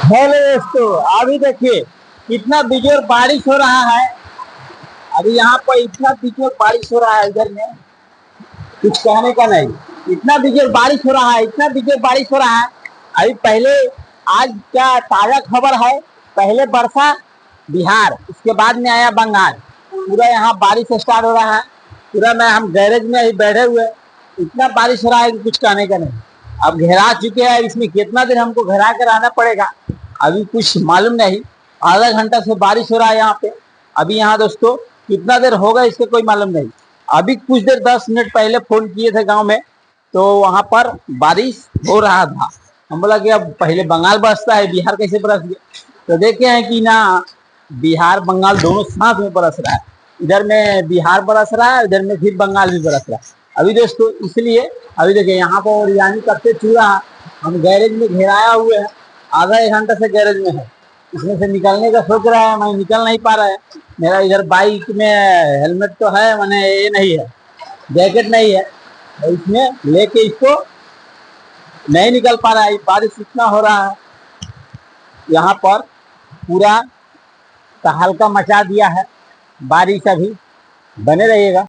Hello दोस्तों, अभी देखिए कितना बिजोर बारिश हो रहा है। अभी यहाँ पर इतना बिजोर बारिश हो रहा है, इधर में कुछ कहने का नहीं। इतना बिजोर बारिश हो रहा है, इतना बिजोर बारिश हो रहा है। अभी पहले आज क्या ताजा खबर है, पहले बरसा बिहार, उसके बाद में आया बंगाल। पूरा यहाँ बारिश स्टार्ट हो रहा है। पूरा मैं हम गैरेज में अभी बैठे हुए, इतना बारिश हो रहा है कि कुछ कहने का नहीं। अब घेरा चुके हैं, इसमें कितना देर हमको घेरा कर आना पड़ेगा अभी कुछ मालूम नहीं। आधा घंटा से बारिश हो रहा है यहाँ पे। अभी यहाँ दोस्तों कितना देर होगा इसके कोई मालूम नहीं। अभी कुछ देर 10 मिनट पहले फोन किए थे गांव में, तो वहां पर बारिश हो रहा था। हम बोला कि अब पहले बंगाल बरसता है, बिहार कैसे बरस गया। तो देखे हैं कि ना, बिहार बंगाल दोनों साथ में बरस रहा है। इधर में बिहार बरस रहा है, इधर में फिर बंगाल भी बरस रहा है। अभी दोस्तों इसलिए अभी देखिए यहाँ पर यानी कब से छू रहा है। हम गैरेज में घेराया हुए हैं, आधा एक घंटा से गैरेज में है। इसमें से निकलने का सोच रहा है, मैं निकल नहीं पा रहा है। मेरा इधर बाइक में हेलमेट तो है, मैंने ये नहीं है, जैकेट नहीं है, और इसमें लेके इसको नहीं निकल पा रहा है। बारिश इतना हो रहा है यहाँ पर, पूरा तहलका मचा दिया है। बारिश अभी बने रहिएगा।